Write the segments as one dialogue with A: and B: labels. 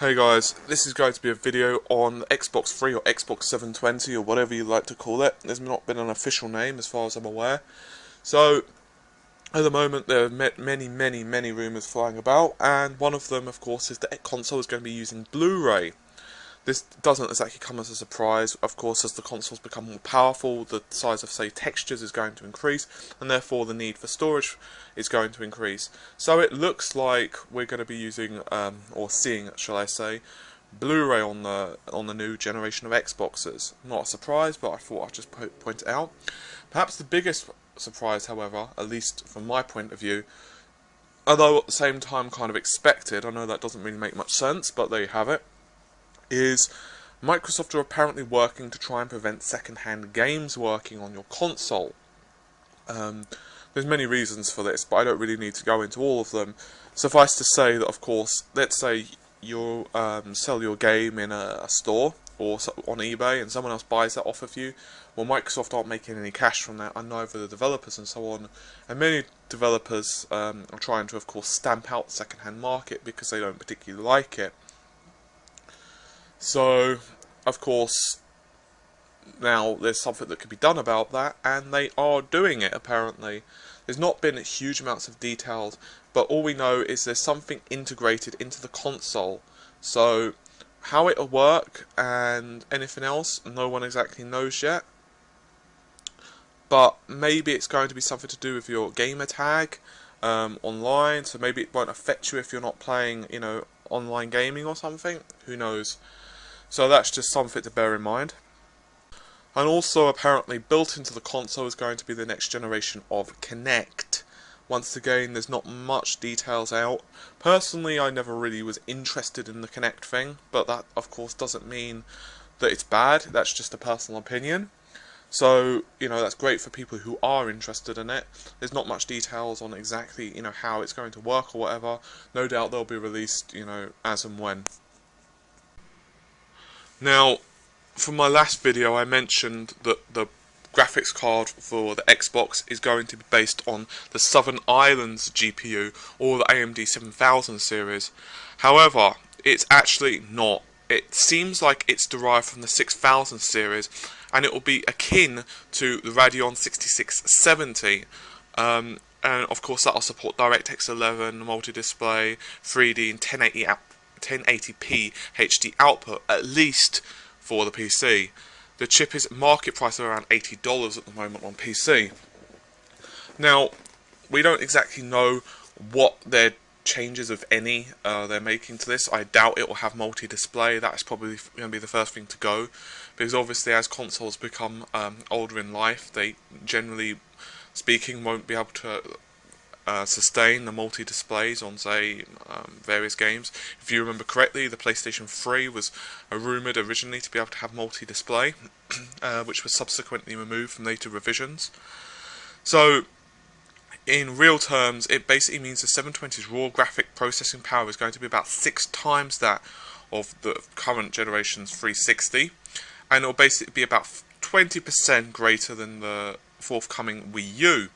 A: Hey guys, this is going to be a video on Xbox 3 or Xbox 720 or whatever you like to call it. There's not been an official name as far as I'm aware. So, at the moment there are many rumours flying about, and one of them of course is that console is going to be using Bluray. This doesn't exactly come as a surprise. Of course, as the consoles become more powerful, the size of, say, textures is going to increase, and therefore the need for storage is going to increase. So it looks like we're going to be using, or seeing, shall I say, Blu-ray on the new generation of Xboxes. Not a surprise, but I thought I'd just point it out. Perhaps the biggest surprise, however, at least from my point of view, although at the same time kind of expected, I know that doesn't really make much sense, but there you have it, is Microsoft are apparently working to try and prevent second-hand games working on your console. There's many reasons for this, but I don't really need to go into all of them. Suffice to say that, of course, let's say you sell your game in a store or on eBay and someone else buys that off of you. Well, Microsoft aren't making any cash from that, and neither the developers and so on. And many developers are trying to, of course, stamp out the second-hand market because they don't particularly like it. So, of course, now there's something that could be done about that, and they are doing it, apparently. There's not been huge amounts of details, but all we know is there's something integrated into the console. So, how it'll work and anything else, no one exactly knows yet. But maybe it's going to be something to do with your gamer tag online, so maybe it won't affect you if you're not playing, online gaming or something. Who knows? So that's just something to bear in mind. And also apparently built into the console is going to be the next generation of Kinect. Once again, there's not much details out. Personally, I never really was interested in the Kinect thing, but that of course doesn't mean that it's bad. That's just a personal opinion. So, that's great for people who are interested in it. There's not much details on exactly, how it's going to work or whatever. No doubt they'll be released, as and when. Now, from my last video I mentioned that the graphics card for the Xbox is going to be based on the Southern Islands GPU or the AMD 7000 series. However, it's actually not. It seems like it's derived from the 6000 series, and it will be akin to the Radeon 6670. And of course that will support DirectX 11, multi-display, 3D and 1080p HD output, at least for the PC. The chip is market price of around $80 at the moment on PC. Now, we don't exactly know what their changes, if any, they're making to this. I doubt it will have multi-display. That's probably going to be the first thing to go, because obviously as consoles become older in life, they generally speaking won't be able to sustain the multi-displays on, say, various games. If you remember correctly, the PlayStation 3 was rumoured originally to be able to have multi-display, which was subsequently removed from later revisions. So, in real terms, it basically means the 720's raw graphic processing power is going to be about 6 times that of the current generation's 360, and it will basically be about 20% greater than the forthcoming Wii U.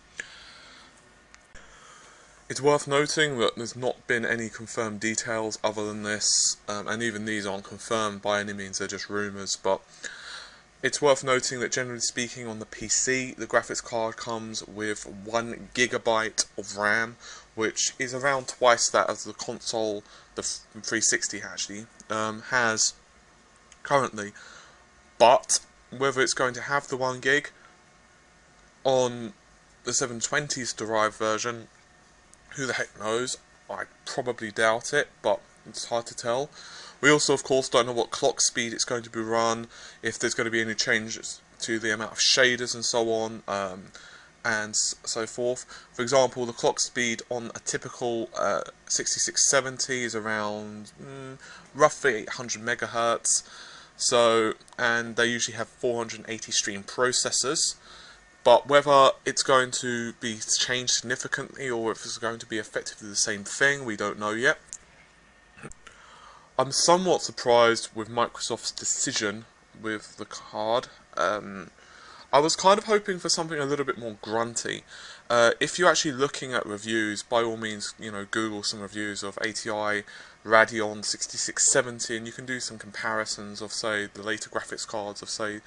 A: It's worth noting that there's not been any confirmed details other than this, and even these aren't confirmed by any means, they're just rumours, but it's worth noting that generally speaking on the PC, the graphics card comes with 1 GB of RAM, which is around twice that of the console, the 360 actually, has currently. But whether it's going to have the 1 gig on the 720's derived version, who the heck knows? I probably doubt it, but it's hard to tell. We also, of course, don't know what clock speed it's going to be run, if there's going to be any changes to the amount of shaders and so on, and so forth. For example, the clock speed on a typical 6670 is around roughly 800 megahertz. So, and they usually have 480 stream processors. But whether it's going to be changed significantly or if it's going to be effectively the same thing, we don't know yet. I'm somewhat surprised with Microsoft's decision with the card. I was kind of hoping for something a little bit more grunty, If you're actually looking at reviews, by all means, Google some reviews of ATI Radeon 6670, and you can do some comparisons of, say, the later graphics cards of, say,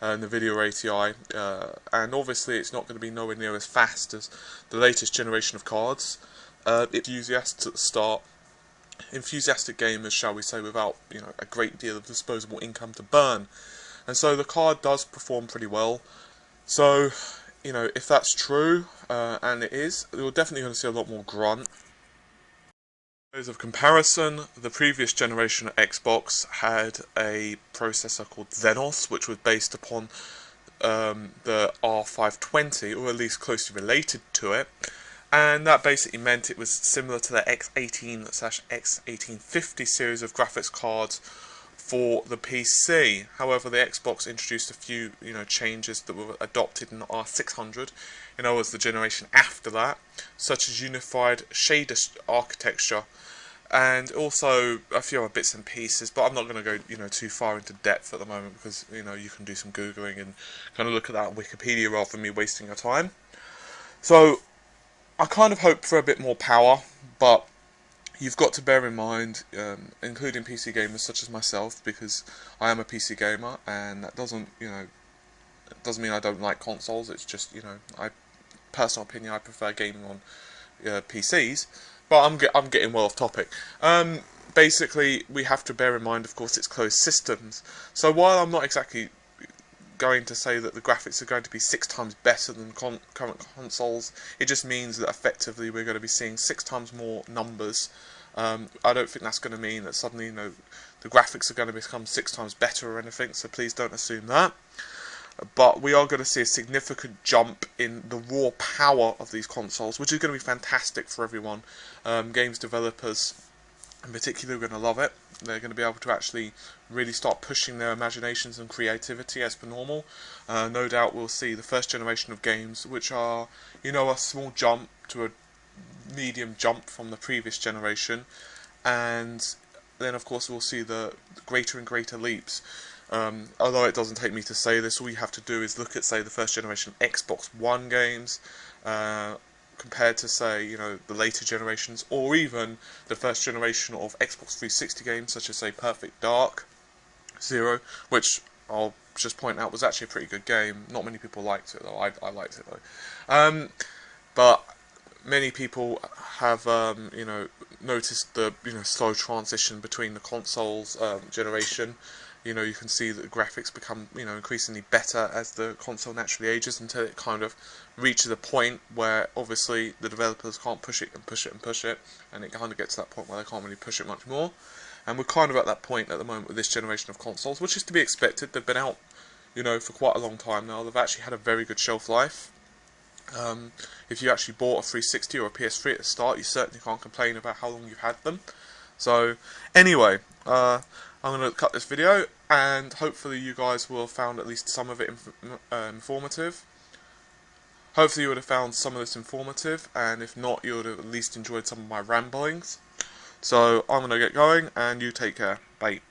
A: NVIDIA ATI, and obviously it's not going to be nowhere near as fast as the latest generation of cards. Enthusiasts at the start, enthusiastic gamers, shall we say, without a great deal of disposable income to burn, and so the card does perform pretty well. So, if that's true, and it is, you're definitely going to see a lot more grunt. As of comparison, the previous generation of Xbox had a processor called Xenos, which was based upon the R520, or at least closely related to it, and that basically meant it was similar to the X18/X1850 series of graphics cards for the PC. However, the Xbox introduced a few changes that were adopted in the R600, in other words, the generation after that, such as unified shader architecture, and also a few other bits and pieces. But I'm not going to go too far into depth at the moment, because you can do some googling and kind of look at that on Wikipedia rather than me wasting your time. So I kind of hope for a bit more power, but you've got to bear in mind, including PC gamers such as myself, because I am a PC gamer, and that doesn't mean I don't like consoles. It's just personal opinion, I prefer gaming on PCs. But I'm getting well off topic. Basically, we have to bear in mind, of course, it's closed systems. So while I'm not exactly going to say that the graphics are going to be 6 times better than current consoles, it just means that effectively we're going to be seeing 6 times more numbers. I don't think that's going to mean that suddenly the graphics are going to become 6 times better or anything, so please don't assume that. But we are going to see a significant jump in the raw power of these consoles, which is going to be fantastic for everyone. Games developers in particular are going to love it. They're going to be able to actually really start pushing their imaginations and creativity as per normal. No doubt we'll see the first generation of games, which are, a small jump to a medium jump from the previous generation, and then of course we'll see the greater and greater leaps. Although it doesn't take me to say this, all you have to do is look at, say, the first generation Xbox One games, compared to, say, the later generations, or even the first generation of Xbox 360 games, such as, say, Perfect Dark Zero, which I'll just point out was actually a pretty good game. Not many people liked it, though. I liked it, though. But many people have, noticed the, slow transition between the consoles generation. You can see that the graphics become, increasingly better as the console naturally ages, until it kind of reaches a point where obviously the developers can't push it and push it and push it, and it kind of gets to that point where they can't really push it much more. And we're kind of at that point at the moment with this generation of consoles, which is to be expected. They've been out, for quite a long time now. They've actually had a very good shelf life. If you actually bought a 360 or a PS3 at the start, you certainly can't complain about how long you've had them. So, anyway, I'm going to cut this video, and hopefully you guys will have found at least some of it informative. Hopefully you would have found some of this informative, and if not, you would have at least enjoyed some of my ramblings. So, I'm going to get going, and you take care. Bye.